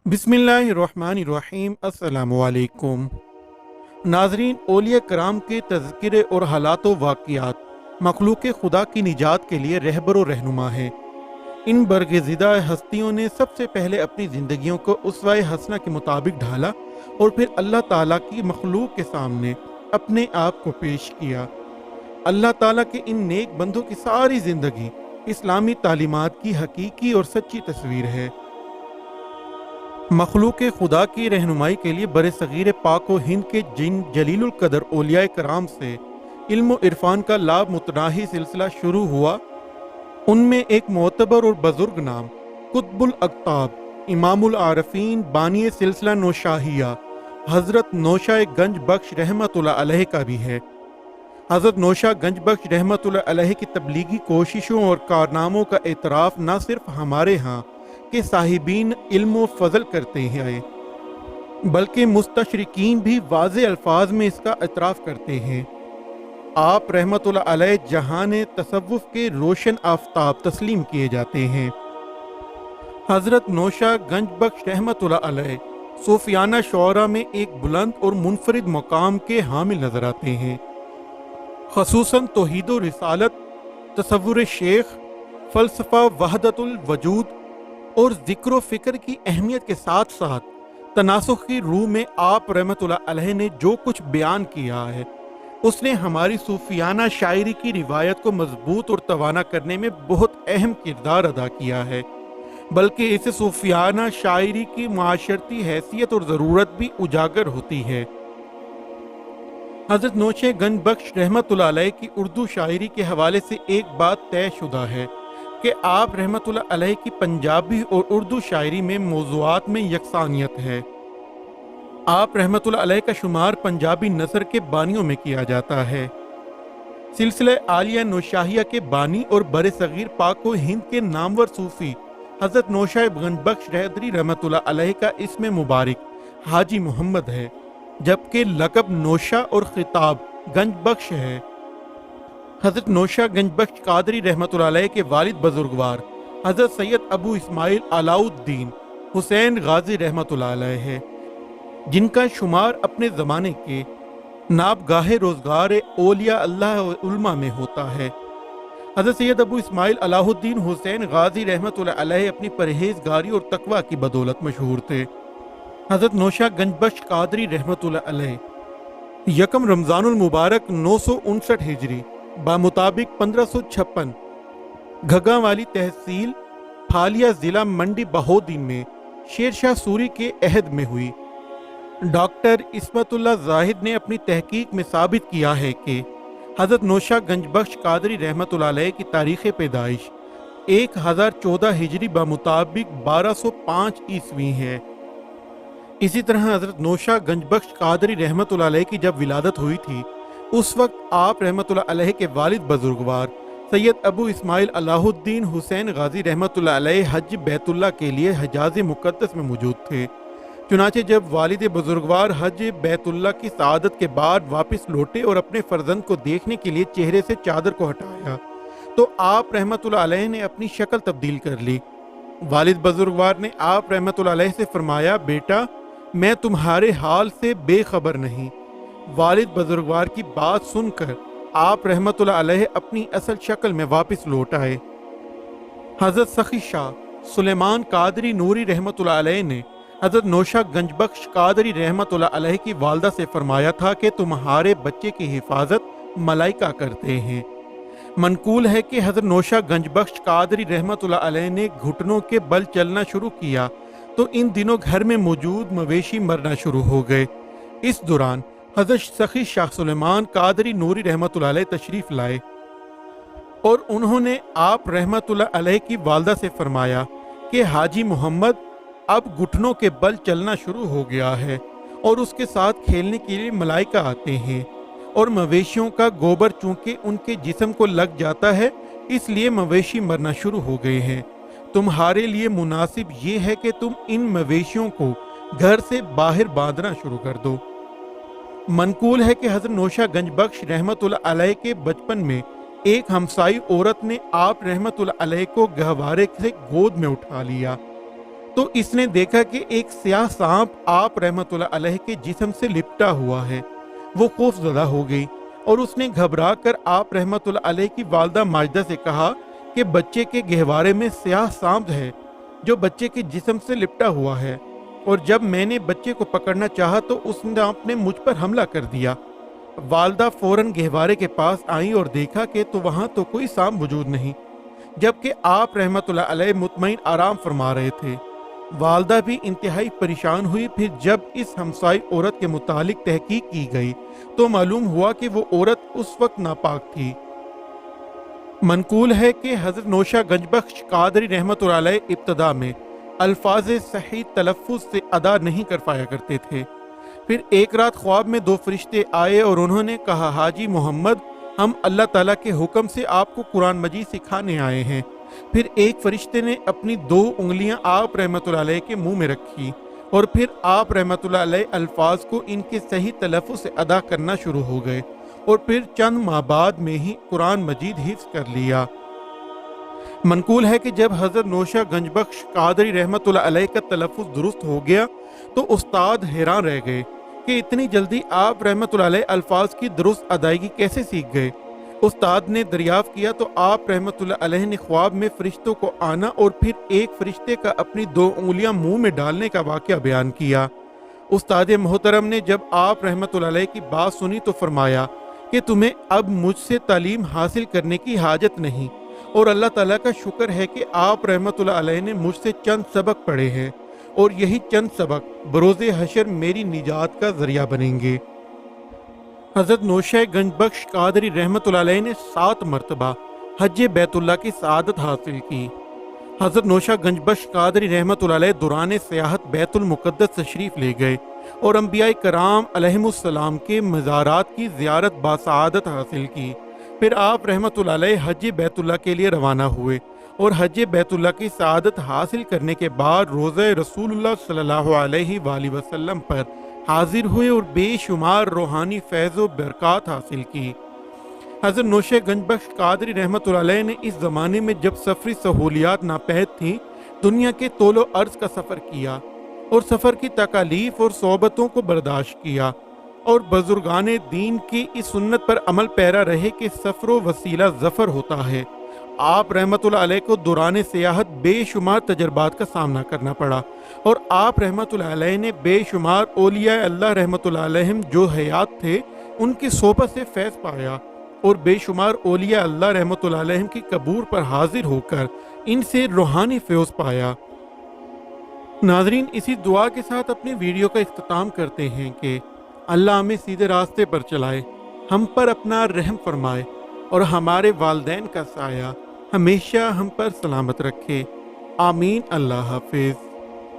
बिस्मिल्लाहिर्रहमानिर्रहीम। अस्सलामुअलैकुम नाजरीन, औलिया कराम के तज़किरे और हालात व वाक़ियात मखलूक खुदा की निजात के लिए रहबर व रहनुमा हैं। इन बरगज़िदा हस्तियों ने सबसे पहले अपनी ज़िंदगियों को उसवा हसना के मुताबिक ढाला और फिर अल्लाह ताला की मखलूक के सामने अपने आप को पेश किया। अल्लाह ताला के इन नेक बंदों की सारी ज़िंदगी इस्लामी तालीमात की हकीकी और सच्ची तस्वीर है। मखलूक खुदा की रहनुमाई के लिए बरे सगीर पाक व हिंद के जिन जलीलुल कदर औलिया कराम से इल्म इरफान का लाभ मुतनाही सिलसिला शुरू हुआ, उनमें एक मोतबर और बुजुर्ग नाम कुतुबुल अक्ताब इमामुल आरफीन बानी सिलसिला नौशाहिया हज़रत नौशा गंज बख्श रहमतुल्लाह अलैह का भी है। हज़रत नौशा गंज बख्श रहमतुल्लाह अलैह की तबलीगी कोशिशों और कारनामों का एतराफ़ न सिर्फ हमारे यहाँ के साहिबीन इल्म व फजल करते हैं, बल्कि मुस्तशरिकीन भी वाज़े अल्फाज में इसका एतराफ़ करते हैं। आप रहमतुल्लाह अलैह जहान तसव्वुफ़ के रोशन आफताब तस्लीम किए जाते हैं। हज़रत नौशा गंज बख्श रहमतुल्लाह अलैह सूफियाना शौरा में एक बुलंद और मुनफरिद मकाम के हामिल नजर आते हैं। ख़ुसूसन तौहीद व रिसालत, तसव्वुर शेख, फ़लसफ़ा वहदतुल वजूद और ज़िक्र फ़िक्र की अहमियत के साथ साथ तनासुख की रूह में आप रहमतुल्लाह अलैह ने जो कुछ बयान किया है, उसने हमारी सूफियाना शायरी की रिवायत को मजबूत और तवाना करने में बहुत अहम किरदार अदा किया है, बल्कि इससे सूफियाना शायरी की माशरती हैसियत और ज़रूरत भी उजागर होती है। हज़रत नौशा गंज बख्श रहमतुल्लाह अलैह की उर्दू शायरी के हवाले से एक बात तय शुदा है कि आप रहमतुल्लाह अलैह की पंजाबी और उर्दू शायरी में मौज़ूआत में यकसानियत है। आप रहमतुल्लाह अलैह का शुमार पंजाबी नसर के बानियों में किया जाता है। सिलसिला आलिया नौशाहिया के बानी और बरे सगीर पाक व हिंद के नामवर सूफ़ी हज़रत नौशा गंज बख्श रहदरी रहमतुल्लाह अलैह का इसमें मुबारक हाजी मोहम्मद है, जबकि लक़ब नौशा और खिताब गंज बख्श है। हज़रत नौशा गंज बख्श कादरी रहमतुल्लाह अलैह के वालिद बुजुर्गवार हज़रत सैयद अबू इस्माइल अलाउद्दीन हुसैन गाजी रहमतुल्लाह अलैह है, जिनका शुमार अपने ज़माने के नाबगाहे रोज़गार औलिया अल्लाह उल्मा में होता है। हज़रत सैयद अबू इस्माइल अलाउद्दीन हुसैन गाजी रहमतुल्लाह अलैह अपनी परहेज़गारी और तकवा की बदौलत मशहूर थे। हज़रत नौशा गंज बख्श कादरी रहमतुल्लाह अलैह यकम रमज़ानुल मुबारक 959 हिजरी बामुताबिक 1556 घग्गा वाली तहसील फालिया ज़िला मंडी बहोदीन में शेरशाह सूरी के अहद में हुई। डॉक्टर इस्मतुल्लाह जाहिद ने अपनी तहकीक में साबित किया है कि हज़रत नौशा गंज बख्श कादरी रहमतुल्लाह अलैह की तारीख़ पैदाइश 1014 हिजरी बामुताबिक 1205 ईस्वी है। इसी तरह हज़रत नौशा गंज बख्श कादरी रहमतुल्लाह अलैह की जब विलादत हुई थी, उस वक्त आप रहमतुल्लाह अलैह के वालिद बुजुर्गवार सैयद अबू इस्माइल अलाउद्दीन हुसैन गाजी रहमतुल्लाह अलैह हज बैतुल्लाह के लिए हजाज मुक़द्दस में मौजूद थे। चुनाचे जब वालिद बुजुर्गवार हज बैतुल्लाह की सआदत के बाद वापस लौटे और अपने फर्जंद को देखने के लिए चेहरे से चादर को हटाया, तो आप रहमतुल्लाह अलैह ने अपनी शक्ल तब्दील कर ली। वालिद बुजुर्गवार ने आप रहमतुल्लाह अलैह से फरमाया, बेटा मैं तुम्हारे हाल से बेखबर नहीं। वालिद बुजुर्गवार की बात सुनकर आप रहमतुल्लाह अलैह अपनी असल शक्ल में वापस लौट आए। हज़रत सखी शाह सुलेमान कादरी नूरी रहमतुल्लाह अलैह ने हज़रत नौशा गंज बख्श कादरी रहमतुल्लाह अलैह की वालदा से फरमाया था कि तुम्हारे बच्चे की हिफाजत मलाइका करते हैं। मनकूल है कि हज़रत नौशा गंज बख्श कादरी रहमतुल्लाह अलैह ने घुटनों के बल चलना शुरू किया तो इन दिनों घर में मौजूद मवेशी मरना शुरू हो गए। इस दौरान हज़रत सखी शाह सुलेमान कादरी नूरी रहमतुल्लाह अलैह तशरीफ़ लाए और उन्होंने आप रहमतुल्लाह अलैह की वालदा से फरमाया कि हाजी मोहम्मद अब घुटनों के बल चलना शुरू हो गया है और उसके साथ खेलने के लिए मलाइका आते हैं, और मवेशियों का गोबर चूंकि उनके जिस्म को लग जाता है इसलिए मवेशी मरना शुरू हो गए हैं। तुम्हारे लिए मुनासिब ये है कि तुम इन मवेशियों को घर से बाहर बांधना शुरू कर दो। मनकूल है कि हज़रत नौशा गंज बख्श रहमतुल्लाह अलैह के बचपन में एक हमसाई औरत ने आप रहमतुल्लाह अलैह को गहवारे से गोद में उठा लिया। तो इसने देखा कि एक स्याह सांप आप रहमतुल्लाह अलैह के जिस्म से लिपटा हुआ है। वो खौफजदा हो गई और उसने घबरा कर आप रहमतुल्लाह अलैह की वालदा माजिदा से कहा कि बच्चे के गहवारे में स्याह सांप है जो बच्चे के जिस्म से लिपटा हुआ है, और जब मैंने बच्चे को पकड़ना चाहा तो उस सांप ने मुझ पर हमला कर दिया। वालदा फौरन गहवारे के पास आई और देखा कि तो वहां तो कोई सांप मौजूद नहीं, जबकि आप रहमतुल्लाह अलैह मुतमईन आराम फरमा रहे थे। वालदा भी इंतहाई परेशान हुई। फिर जब इस हमसाई औरत के मुतालिक तहकीक की गई तो मालूम हुआ कि वो औरत उस वक्त नापाक थी। मनकूल है कि हज़रत नौशा गंजबख्श कादरी रहमतुल्लाह अलैह इब्तदा में अल्फाज सही तलफ़्फ़ुज़ से अदा नहीं कर पाया करते थे। फिर एक रात ख्वाब में दो फरिश्ते आए और उन्होंने कहा, हाजी मोहम्मद, हम अल्लाह ताला के हुक्म से आपको कुरान मजीद सिखाने आए हैं। फिर एक फरिश्ते ने अपनी दो उंगलियां आप रहमतुल्लाह अलैह के मुंह में रखी और फिर आप रहमतुल्लाह अलैह अल्फाज को इनके सही तलफ़्फ़ुज़ से अदा करना शुरू हो गए और फिर चंद माह बाद में ही कुरान मजीद हिफ्ज़ कर लिया। मनकूल है कि जब हज़रत नौशा गंजबख्श कादरी रहमतुल्लाह अलैह का तलफ़्फ़ुज़ दुरुस्त हो गया तो उस्ताद हैरान रह गए कि इतनी जल्दी आप रहमतुल्लाह अलैह अल्फाज की दुरुस्त अदायगी कैसे सीख गए। उस्ताद ने दरियाफ्त किया तो आप रहमतुल्लाह अलैह ने ख्वाब में फरिश्तों को आना और फिर एक फरिश्ते का अपनी दो उंगलियां मुंह में डालने का वाक़या बयान किया। उस्ताद मोहतरम ने जब आप रहमतुल्लाह अलैह की बात सुनी तो फरमाया कि तुम्हें अब मुझसे तालीम हासिल करने की हाजत नहीं, और अल्लाह ताला का शुक्र है कि आप रहमतुल्लाह अलैह ने मुझसे चंद सबक पढ़े हैं और यही चंद सबक बरोज़े हशर मेरी निजात का जरिया बनेंगे। हज़रत नौशा गंजबख्श कादरी रहमतुल्लाह अलैह ने 7 मरतबा हज बैतुल्लाह की सआदत हासिल की। हज़रत नौशा गंजबख्श कादरी रहमतुल्लाह अलैह दौरान सियाहत बैतुल मुक़द्दस तशरीफ़ ले गए और अंबियाए कराम अलैहिमुस्सलाम के मज़ारात की ज़ियारत बासआदत हासिल की। फिर आप रहमतुल्लाह अलैह हज बैतुल्लाह के लिए रवाना हुए और हज बैतुल्लाह की सआदत हासिल करने के बाद रोज़ा रसूलुल्लाह सल्लल्लाहु अलैहि वसल्लम पर हाजिर हुए और बेशुमार रूहानी फैज़ व बरक़ात हासिल की। हज़रत नौशा गंजबख्श कादरी रहमतुल्लाह अलैह ने इस ज़माने में जब सफ़री सहूलियात नापैद थीं, दुनिया के तोलो अर्ज़ का सफ़र किया और सफ़र की तकालीफ और सोबतों को बर्दाश्त किया और बुजुर्गाने दीन की इस सुन्नत पर अमल पैरा रहे कि सफ़र व वसीला ज़फ़र होता है। आप रहमतुल्लाह अलैह को दौरान सियाहत बेशुमार तजर्बात का सामना करना पड़ा और आप रहमतुल्लाह अलैह ने बेशुमार औलिया अल्लाह रहमतुल्लाह अलैहिम जो हयात थे उनकी सोबत से फैज़ पाया और बेशुमार औलिया अल्लाह रहमतुल्लाह अलैहिम की कबूर पर हाजिर होकर इनसे रूहानी फैज़ पाया। नाज़रीन, इसी दुआ के साथ अपनी वीडियो का इख्तिताम करते हैं कि अल्लाह हमें सीधे रास्ते पर चलाए, हम पर अपना रहम फरमाए और हमारे वालदैन का साया हमेशा हम पर सलामत रखे। आमीन। अल्लाह हाफिज़।